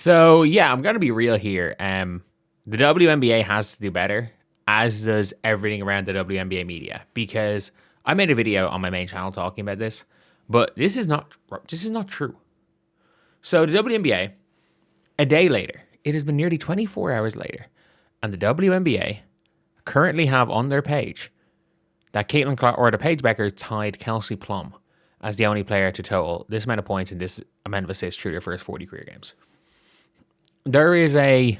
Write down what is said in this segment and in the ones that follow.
So yeah, I'm gonna be real here. The WNBA has to do better, as does everything around the WNBA media. Because I made a video on my main channel talking about this, but this is not true. So the WNBA, a day later, it has been nearly 24 hours later, and the WNBA currently have on their page that Caitlin Clark or the Paige Bueckers tied Kelsey Plum as the only player to total this amount of points and this amount of assists through their first 40 career games. There is a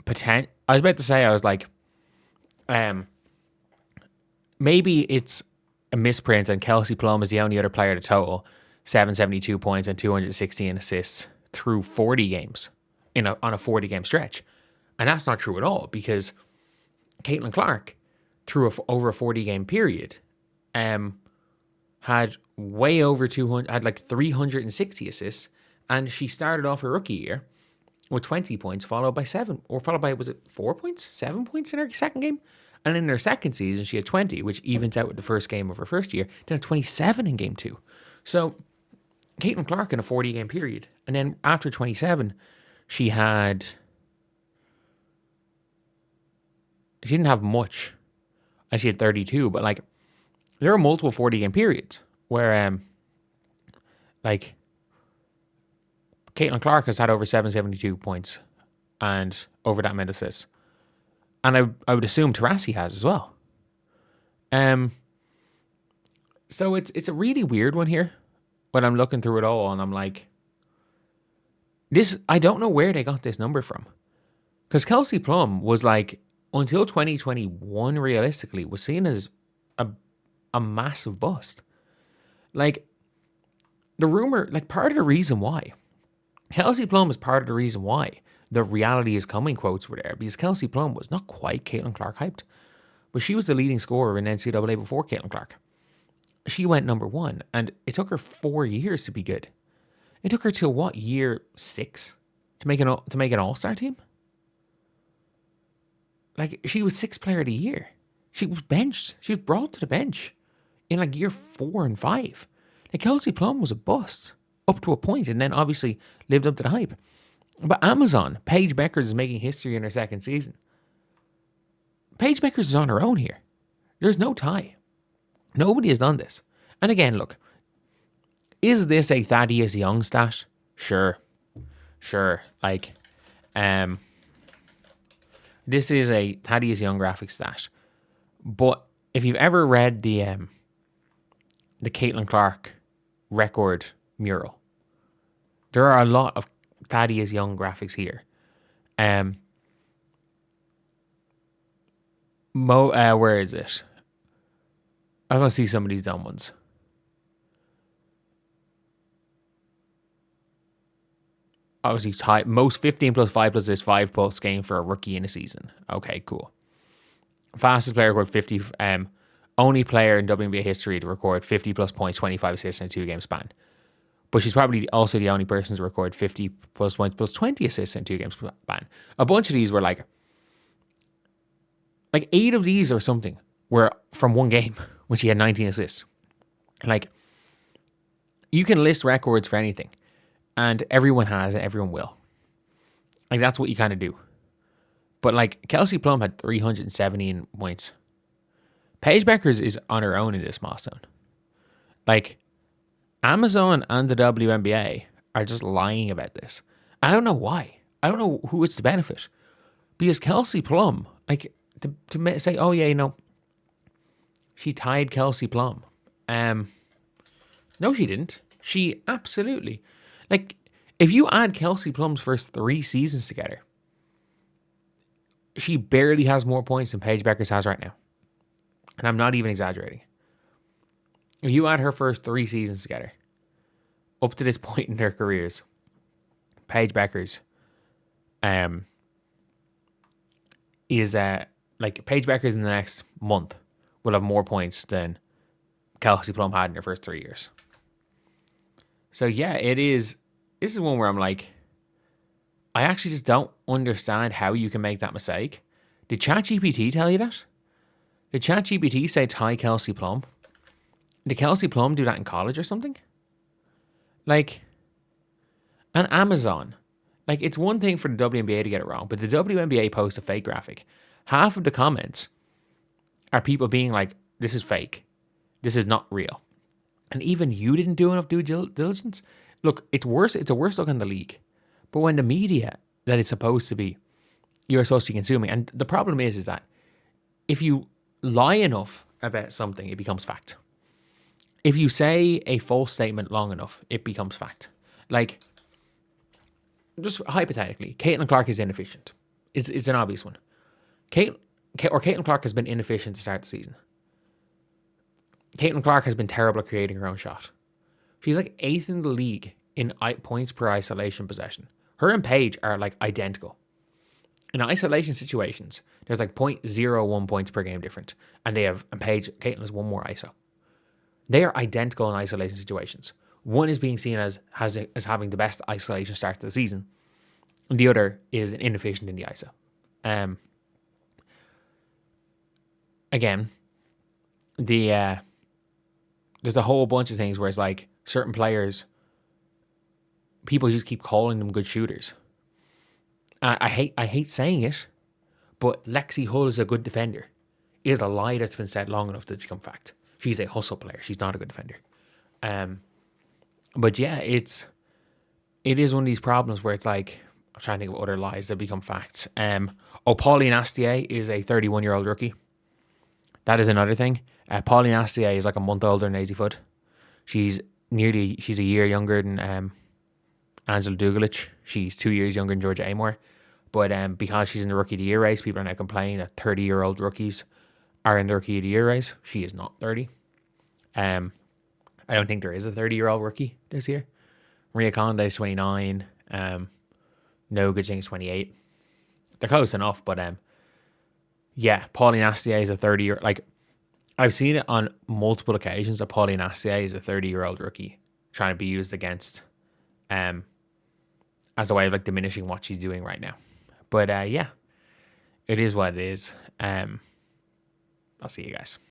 potential. I was about to say, I was like, maybe it's a misprint and Kelsey Plum is the only other player to total 772 points and 216 assists through 40 games on a 40 game stretch. And that's not true at all, because Caitlin Clark, through over a 40 game period, had way over 200, had like 360 assists, and she started off her rookie year with 20 points, followed by 4 points, 7 points in her second game? And in her second season, she had 20, which evens out with the first game of her first year, then had 27 in game two. So, Caitlin Clark in a 40 game period. And then after 27, she didn't have much, and she had 32, but like, there are multiple 40 game periods where, like, Caitlin Clark has had over 772 points and over that many assists. And I would assume Taurasi has as well. So it's a really weird one here when I'm looking through it all, and I'm like, I don't know where they got this number from. Because Kelsey Plum was like, until 2021, realistically, was seen as a massive bust. Like, the rumor, like, part of the reason why Kelsey Plum is part of the reason why the reality is coming quotes were there, because Kelsey Plum was not quite Caitlin Clark hyped, but she was the leading scorer in NCAA before Caitlin Clark. She went number one, and it took her 4 years to be good. It took her till what, year 6 to make an All-Star team? Like, she was 6th player of the year. She was benched. She was brought to the bench in like year 4 and 5. Like, Kelsey Plum was a bust up to a point, and then obviously lived up to the hype. But Amazon, Paige Bueckers is making history in her second season. Paige Bueckers is on her own here. There's no tie. Nobody has done this. And again, look, is this a Thaddeus Young stat? Sure. Like, this is a Thaddeus Young graphic stat. But if you've ever read the Caitlin Clark record mural, there are a lot of Thaddeus Young graphics here. Where is it? I want to see some of these dumb ones. Obviously, most 15 plus 5 plus is 5 post game for a rookie in a season. Okay, cool. Fastest player record 50. Only player in WNBA history to record 50 plus points, 25 assists in a 2 game span. But she's probably also the only person to record 50 plus points plus 20 assists in 2 games span. A bunch of these were like 8 of these or something were from one game when she had 19 assists. Like, you can list records for anything, and everyone has and everyone will. Like, that's what you kind of do. But like, Kelsey Plum had 317 points. Paige Bueckers is on her own in this milestone. Like, Amazon and the WNBA are just lying about this. I don't know why. I don't know who it's to benefit. Because Kelsey Plum, like, to say, oh yeah, she tied Kelsey Plum. No, she didn't. She absolutely, like, if you add Kelsey Plum's first 3 seasons together, she barely has more points than Paige Bueckers has right now. And I'm not even exaggerating. If you add her first 3 seasons together, up to this point in their careers, Paige Bueckers is Paige Bueckers in the next month will have more points than Kelsey Plum had in her first 3 years. So yeah, this is one where I'm like, I actually just don't understand how you can make that mistake. Did ChatGPT tell you that? Did ChatGPT say tie Kelsey Plum? Did Kelsey Plum do that in college or something? Like, And Amazon. Like, it's one thing for the WNBA to get it wrong, but the WNBA post a fake graphic. Half of the comments are people being like, this is fake. This is not real. And even you didn't do enough due diligence. Look, it's worse. It's a worse look on the league. But when the media that it's supposed to be, you're supposed to be consuming. And the problem is that if you lie enough about something, it becomes fact. If you say a false statement long enough, it becomes fact. Like, just hypothetically, Caitlin Clark is inefficient. It's an obvious one. Caitlin Clark has been inefficient to start the season. Caitlin Clark has been terrible at creating her own shot. She's like 8th in the league in points per isolation possession. Her and Paige are like identical. In isolation situations, there's like 0.01 points per game different. And Caitlin has one more ISO. They are identical in isolation situations. One is being seen as having the best isolation start to the season, and the other is inefficient in the ISO. Again, there's a whole bunch of things where it's like certain players, people just keep calling them good shooters. I hate saying it, but Lexi Hull is a good defender. It is a lie that's been said long enough to become fact. She's a hustle player. She's not a good defender. But yeah, it is one of these problems where it's like, I'm trying to think of other lies that become facts. Pauline Astier is a 31-year-old rookie. That is another thing. Pauline Astier is like a month older than Daisy Foot. She's a year younger than Angela Dugalich. She's 2 years younger than Georgia Amore. But because she's in the Rookie of the Year race, people are now complaining that 30-year-old rookies are in the Rookie of the Year race. She is not 30. I don't think there is a 30-year-old rookie this year. Maria Conde is 29. No Good is 28. They're close enough, but yeah, Pauline Astier is a 30-year. Like, I've seen it on multiple occasions that Pauline Astier is a 30-year-old rookie trying to be used against, as a way of like diminishing what she's doing right now. But yeah, it is what it is. I'll see you guys.